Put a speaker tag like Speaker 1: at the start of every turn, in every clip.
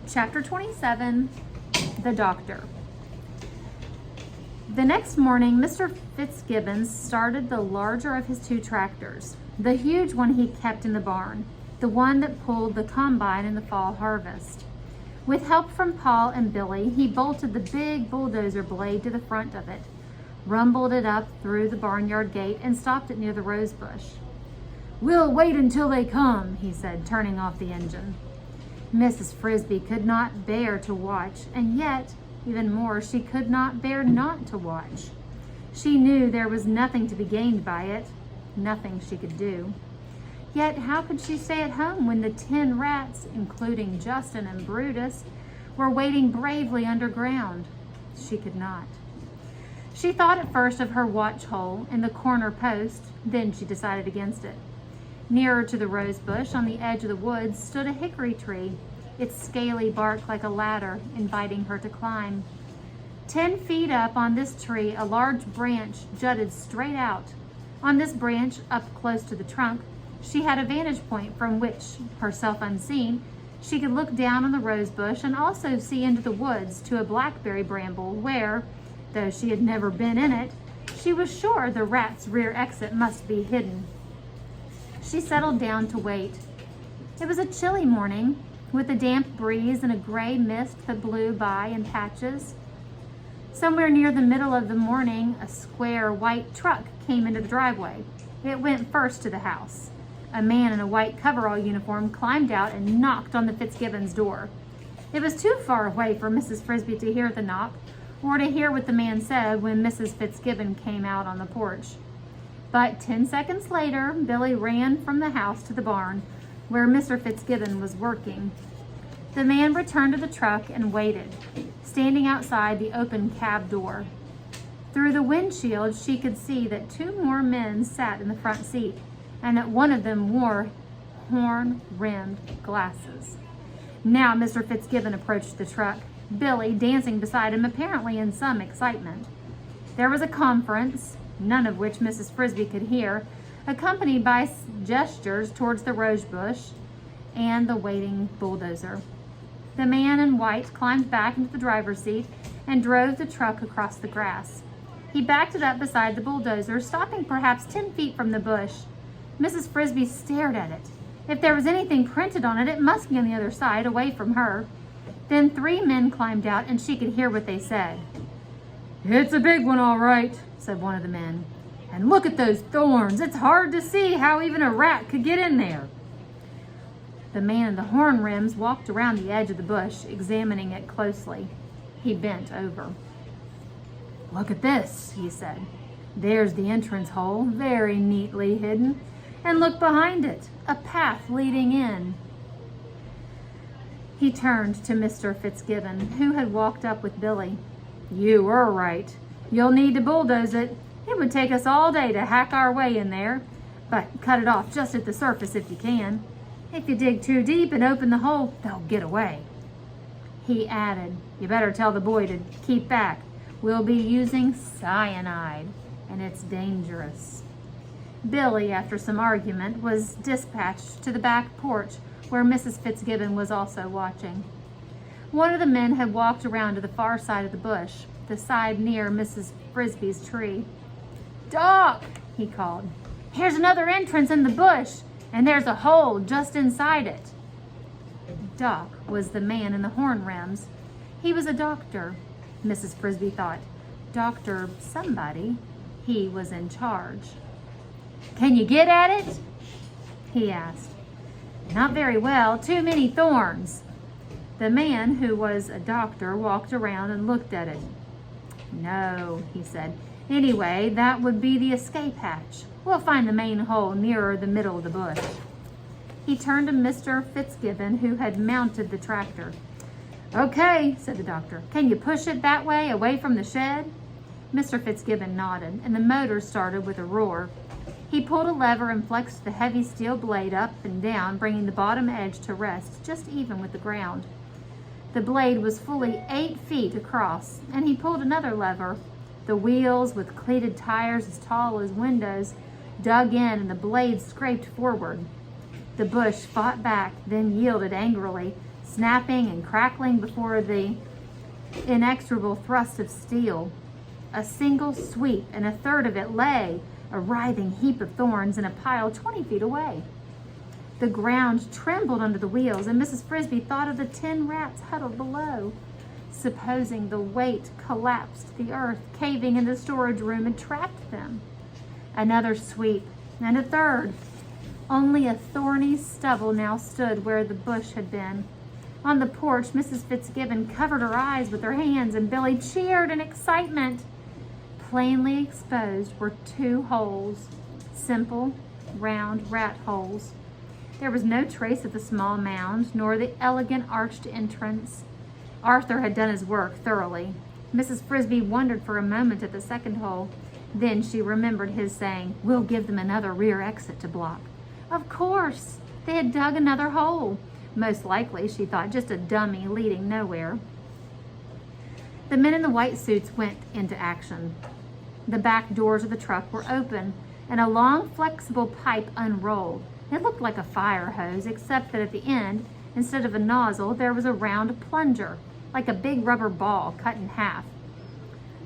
Speaker 1: Chapter 27, The Doctor. The next morning, Mr. Fitzgibbons started the larger of his two tractors, the huge one he kept in the barn, the one that pulled the combine in the fall harvest. With help from Paul and Billy, he bolted the big bulldozer blade to the front of it, rumbled it up through the barnyard gate, and stopped it near the rose bush. "We'll wait until they come," he said, turning off the engine. Mrs. Frisby could not bear to watch, and yet, even more, she could not bear not to watch. She knew there was nothing to be gained by it, nothing she could do. Yet how could she stay at home when the 10 rats, including Justin and Brutus, were waiting bravely underground? She could not. She thought at first of her watch hole in the corner post, then she decided against it. Nearer to the rose bush on the edge of the woods stood a hickory tree, its scaly bark like a ladder, inviting her to climb. 10 feet up on this tree, a large branch jutted straight out. On this branch, up close to the trunk, she had a vantage point from which, herself unseen, she could look down on the rose bush and also see into the woods to a blackberry bramble where, though she had never been in it, she was sure the rat's rear exit must be hidden. She settled down to wait. It was a chilly morning, with a damp breeze and a gray mist that blew by in patches. Somewhere near the middle of the morning, a square white truck came into the driveway. It went first to the house. A man in a white coverall uniform climbed out and knocked on the Fitzgibbons' door. It was too far away for Mrs. Frisby to hear the knock, or to hear what the man said when Mrs. Fitzgibbon came out on the porch. But 10 seconds later, Billy ran from the house to the barn, where Mr. Fitzgibbon was working. The man returned to the truck and waited, standing outside the open cab door. Through the windshield, she could see that 2 more men sat in the front seat, and that one of them wore horn-rimmed glasses. Now Mr. Fitzgibbon approached the truck, Billy dancing beside him, apparently in some excitement. There was a conference, none of which Mrs. Frisby could hear, accompanied by gestures towards the rose bush and the waiting bulldozer. The man in white climbed back into the driver's seat and drove the truck across the grass. He backed it up beside the bulldozer, stopping perhaps 10 feet from the bush. Mrs. Frisby stared at it. If there was anything printed on it, it must be on the other side, away from her. Then 3 men climbed out, and she could hear what they said. "It's a big one, all right," said one of the men. "And look at those thorns. It's hard to see how even a rat could get in there." The man in the horn rims walked around the edge of the bush, examining it closely. He bent over. "Look at this," he said. "There's the entrance hole, very neatly hidden. And look behind it, a path leading in." He turned to Mr. Fitzgibbon, who had walked up with Billy. "You were right. You'll need to bulldoze it. It would take us all day to hack our way in there, but cut it off just at the surface if you can. If you dig too deep and open the hole, they'll get away." He added, "You better tell the boy to keep back. We'll be using cyanide, and it's dangerous." Billy, after some argument, was dispatched to the back porch where Mrs. Fitzgibbon was also watching. One of the men had walked around to the far side of the bush, the side near Mrs. Frisby's tree. "Doc," he called, "here's another entrance in the bush, and there's a hole just inside it." Doc was the man in the horn rims. He was a doctor, Mrs. Frisby thought. Doctor somebody. He was in charge. "Can you get at it?" he asked. "Not very well. Too many thorns." The man, who was a doctor, walked around and looked at it. "No," he said. "Anyway, that would be the escape hatch. We'll find the main hole nearer the middle of the bush." He turned to Mr. Fitzgibbon, who had mounted the tractor. "Okay," said the doctor. "Can you push it that way, away from the shed?" Mr. Fitzgibbon nodded, and the motor started with a roar. He pulled a lever and flexed the heavy steel blade up and down, bringing the bottom edge to rest just even with the ground. The blade was fully 8 feet across, and he pulled another lever. The wheels, with cleated tires as tall as windows, dug in, and the blade scraped forward. The bush fought back, then yielded angrily, snapping and crackling before the inexorable thrust of steel. A single sweep, and a third of it lay, a writhing heap of thorns, in a pile 20 feet away. The ground trembled under the wheels, and Mrs. Frisby thought of the 10 rats huddled below. Supposing the weight collapsed the earth, caving in the storage room, and trapped them. Another sweep, and a third. Only a thorny stubble now stood where the bush had been. On the porch, Mrs. Fitzgibbon covered her eyes with her hands, and Billy cheered in excitement. Plainly exposed were 2 holes, simple, round rat holes. There was no trace of the small mound, nor the elegant arched entrance. Arthur had done his work thoroughly. Mrs. Frisby wondered for a moment at the second hole. Then she remembered his saying, "We'll give them another rear exit to block." Of course, they had dug another hole. Most likely, she thought, just a dummy leading nowhere. The men in the white suits went into action. The back doors of the truck were open, and a long, flexible pipe unrolled. It looked like a fire hose, except that at the end, instead of a nozzle, there was a round plunger, like a big rubber ball cut in half.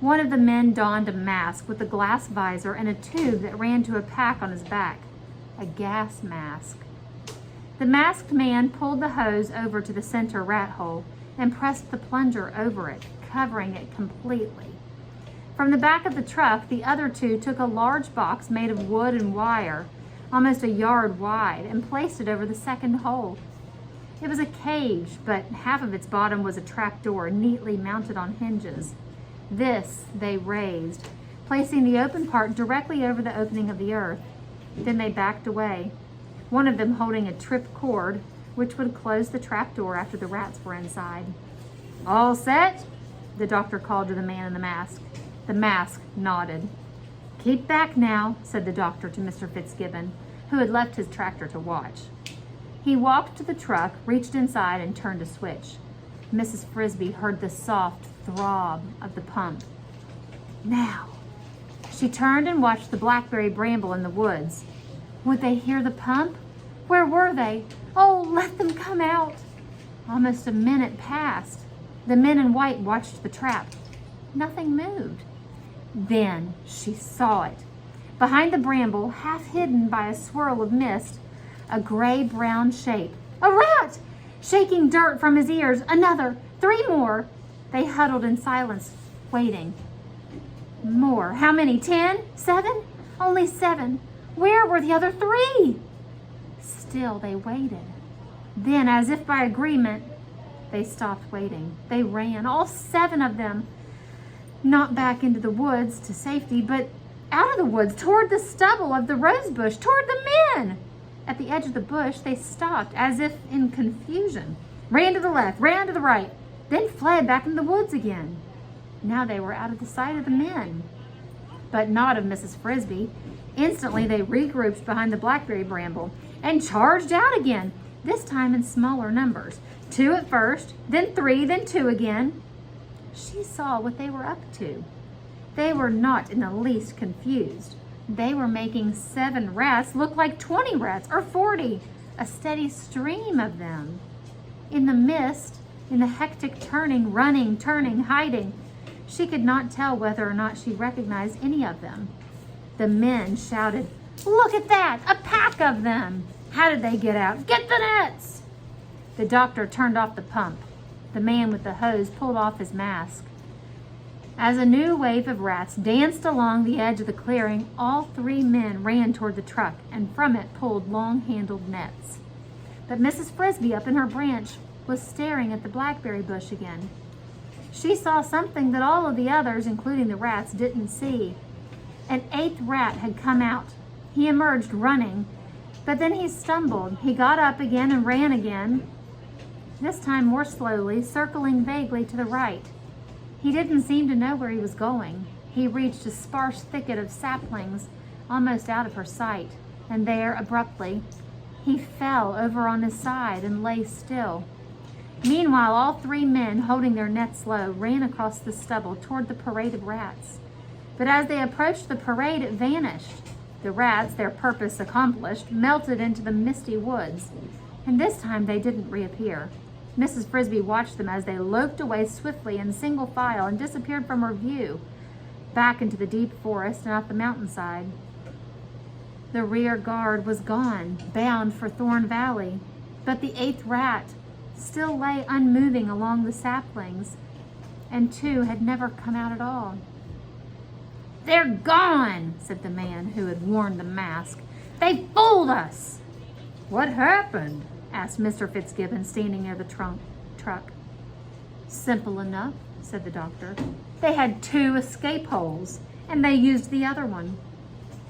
Speaker 1: One of the men donned a mask with a glass visor and a tube that ran to a pack on his back. A gas mask. The masked man pulled the hose over to the center rat hole and pressed the plunger over it, covering it completely. From the back of the truck, the other 2 took a large box made of wood and wire, almost a yard wide, and placed it over the second hole. It was a cage, but half of its bottom was a trapdoor neatly mounted on hinges. This they raised, placing the open part directly over the opening of the earth. Then they backed away, one of them holding a trip cord, which would close the trapdoor after the rats were inside. "All set?" the doctor called to the man in the mask. The mask nodded. "Keep back now," said the doctor to Mr. Fitzgibbon, who had left his tractor to watch. He walked to the truck, reached inside, and turned a switch. Mrs. Frisby heard the soft throb of the pump. Now. She turned and watched the blackberry bramble in the woods. Would they hear the pump? Where were they? Oh, let them come out. Almost a minute passed. The men in white watched the trap. Nothing moved. Then she saw it. Behind the bramble, half hidden by a swirl of mist, a gray-brown shape. A rat! Shaking dirt from his ears. Another. 3 more. They huddled in silence, waiting. More. How many? 10? 7? Only 7. Where were the other 3? Still they waited. Then, as if by agreement, they stopped waiting. They ran, all 7 of them, not back into the woods to safety, but out of the woods, toward the stubble of the rose bush, toward the men. At the edge of the bush, they stopped, as if in confusion, ran to the left, ran to the right, then fled back into the woods again. Now they were out of the sight of the men, but not of Mrs. Frisby. Instantly, they regrouped behind the blackberry bramble and charged out again, this time in smaller numbers. 2 at first, then 3, then 2 again. She saw what they were up to. They were not in the least confused. They were making 7 rats look like 20 rats or 40, a steady stream of them. In the mist, in the hectic turning, running, turning, hiding, she could not tell whether or not she recognized any of them. The men shouted, "Look at that! A pack of them! How did they get out? Get the nets!" The doctor turned off the pump. The man with the hose pulled off his mask. As a new wave of rats danced along the edge of the clearing, all 3 men ran toward the truck and from it pulled long-handled nets. But Mrs. Frisby, up in her branch, was staring at the blackberry bush again. She saw something that all of the others, including the rats, didn't see. An 8th rat had come out. He emerged running, but then he stumbled. He got up again and ran again, this time more slowly, circling vaguely to the right. He didn't seem to know where he was going. He reached a sparse thicket of saplings, almost out of her sight, and there, abruptly, he fell over on his side and lay still. Meanwhile, all 3 men, holding their nets low, ran across the stubble toward the parade of rats. But as they approached the parade, it vanished. The rats, their purpose accomplished, melted into the misty woods, and this time they didn't reappear. Mrs. Frisby watched them as they loped away swiftly in single file and disappeared from her view, back into the deep forest and up the mountainside. The rear guard was gone, bound for Thorn Valley, but the 8th rat still lay unmoving along the saplings, and 2 had never come out at all. "They're gone," said the man who had worn the mask. "They fooled us." "What happened?" asked Mr. Fitzgibbon, standing near the truck. "Simple enough," said the doctor. "They had 2 escape holes, and they used the other one."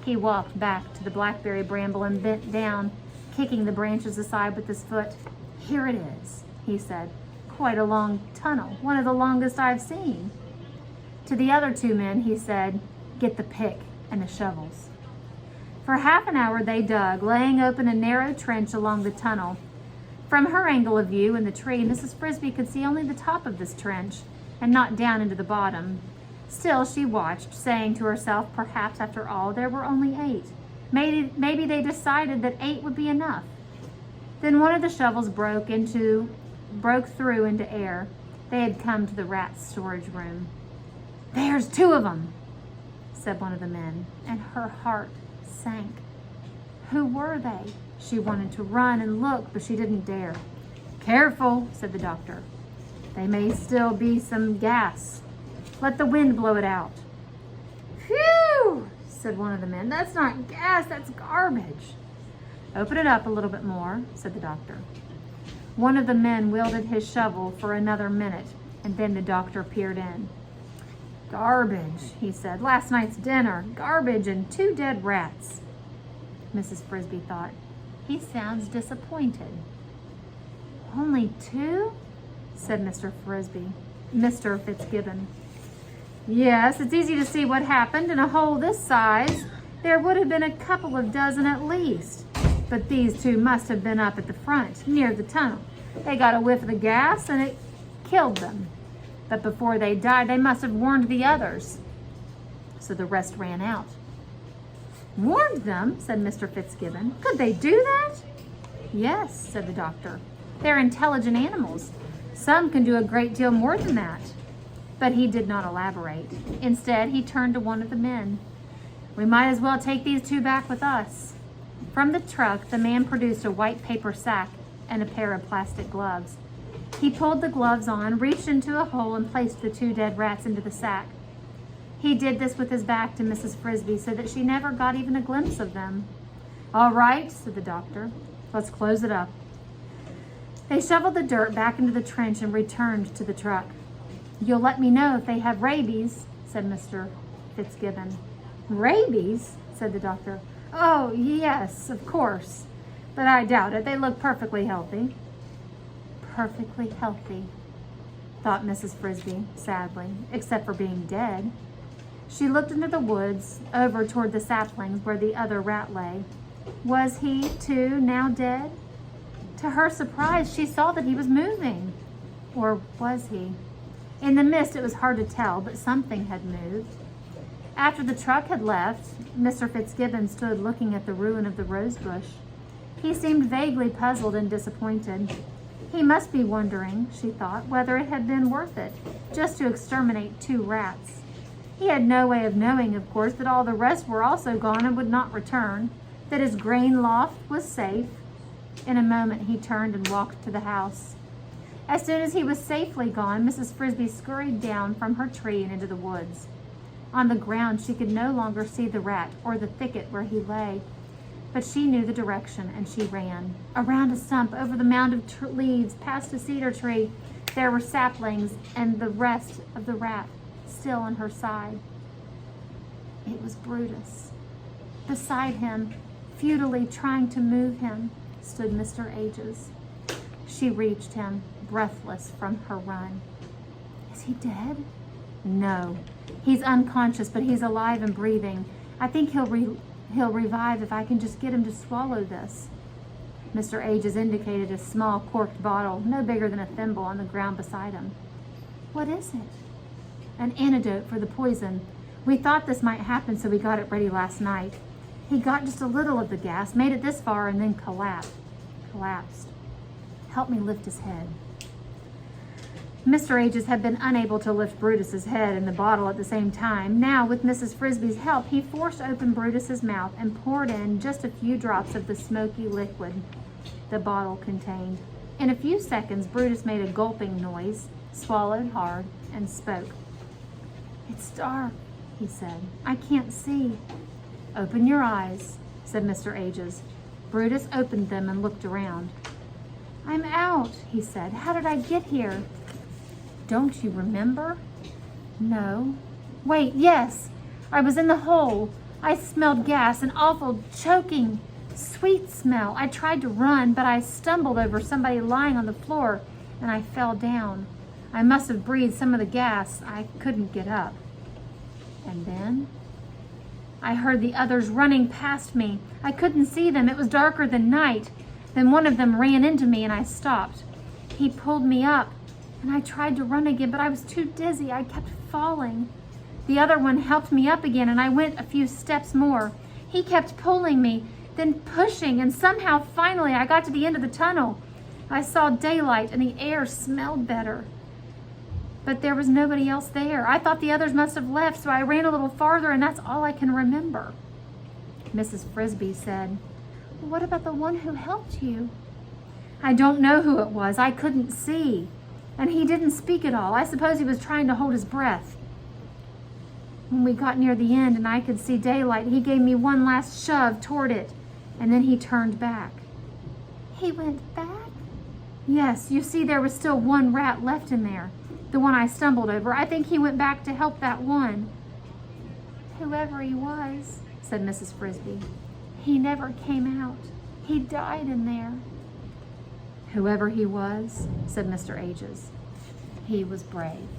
Speaker 1: He walked back to the blackberry bramble and bent down, kicking the branches aside with his foot. "Here it is," he said. "Quite a long tunnel, one of the longest I've seen." To the other 2 men, he said, "Get the pick and the shovels." For half an hour they dug, laying open a narrow trench along the tunnel. From her angle of view in the tree, Mrs. Frisby could see only the top of this trench and not down into the bottom. Still, she watched, saying to herself, perhaps after all there were only 8. Maybe they decided that 8 would be enough. Then one of the shovels broke through into air. They had come to the rat's storage room. "There's 2 of them," said one of the men, and her heart sank. Who were they? She wanted to run and look, but she didn't dare. "Careful," said the doctor. "They may still be some gas. Let the wind blow it out." "Phew," said one of the men. "That's not gas, that's garbage." "Open it up a little bit more," said the doctor. One of the men wielded his shovel for another minute, and then the doctor peered in. "Garbage," he said. "Last night's dinner. Garbage and 2 dead rats." Mrs. Frisby thought, "He sounds disappointed." "Only 2?" said Mr. Fitzgibbon. "Yes, it's easy to see what happened. In a hole this size, there would have been a couple of dozen at least. But these 2 must have been up at the front, near the tunnel. They got a whiff of the gas and it killed them. But before they died, they must have warned the others. So the rest ran out." "Warned them?" said Mr. Fitzgibbon. "Could they do that?" "Yes," said the doctor. "They're intelligent animals. Some can do a great deal more than that." But he did not elaborate. Instead, he turned to one of the men. "We might as well take these 2 back with us." From the truck, the man produced a white paper sack and a pair of plastic gloves. He pulled the gloves on, reached into a hole, and placed the 2 dead rats into the sack. He did this with his back to Mrs. Frisby so that she never got even a glimpse of them. "All right," said the doctor. "Let's close it up." They shoveled the dirt back into the trench and returned to the truck. "You'll let me know if they have rabies," said Mr. Fitzgibbon. "Rabies?" said the doctor. "Oh, yes, of course. But I doubt it. They look perfectly healthy." "Perfectly healthy," thought Mrs. Frisby sadly, "except for being dead." She looked into the woods, over toward the saplings where the other rat lay. Was he, too, now dead? To her surprise, she saw that he was moving. Or was he? In the mist, it was hard to tell, but something had moved. After the truck had left, Mr. Fitzgibbon stood looking at the ruin of the rose bush. He seemed vaguely puzzled and disappointed. He must be wondering, she thought, whether it had been worth it, just to exterminate 2 rats. He had no way of knowing, of course, that all the rest were also gone and would not return, that his grain loft was safe. In a moment, he turned and walked to the house. As soon as he was safely gone, Mrs. Frisby scurried down from her tree and into the woods. On the ground, she could no longer see the rat or the thicket where he lay, but she knew the direction, and she ran. Around a stump, over the mound of leaves, past a cedar tree, there were saplings and the rest of the rat still on her side. It was Brutus. Beside him, futilely trying to move him, stood Mr. Ages. She reached him, breathless from her run. "Is he dead?" "No. He's unconscious, but he's alive and breathing. I think he'll revive if I can just get him to swallow this." Mr. Ages indicated a small corked bottle, no bigger than a thimble, on the ground beside him. "What is it?" "An antidote for the poison. We thought this might happen, so we got it ready last night. He got just a little of the gas, made it this far, and then collapsed. Help me lift his head." Mr. Ages had been unable to lift Brutus's head and the bottle at the same time. Now, with Mrs. Frisby's help, he forced open Brutus's mouth and poured in just a few drops of the smoky liquid the bottle contained. In a few seconds, Brutus made a gulping noise, swallowed hard, and spoke. "It's dark," he said. "I can't see." "Open your eyes," said Mr. Ages. Brutus opened them and looked around. "I'm out," he said. "How did I get here?" "Don't you remember?" "No." "Wait, yes. I was in the hole. I smelled gas, an awful, choking, sweet smell. I tried to run, but I stumbled over somebody lying on the floor, and I fell down. I must have breathed some of the gas. I couldn't get up. And then I heard the others running past me. I couldn't see them. It was darker than night. Then one of them ran into me, and I stopped. He pulled me up, and I tried to run again, but I was too dizzy. I kept falling. The other one helped me up again, and I went a few steps more. He kept pulling me, then pushing, and somehow, finally, I got to the end of the tunnel. I saw daylight, and the air smelled better. But there was nobody else there. I thought the others must have left, so I ran a little farther, and that's all I can remember." Mrs. Frisby said, "What about the one who helped you?" "I don't know who it was. I couldn't see. And he didn't speak at all. I suppose he was trying to hold his breath. When we got near the end and I could see daylight, he gave me one last shove toward it, and then he turned back." "He went back?" "Yes. You see, there was still one rat left in there, the one I stumbled over. I think he went back to help that one." "Whoever he was," said Mrs. Frisby, "he never came out. He died in there." "Whoever he was," said Mr. Ages, "he was brave."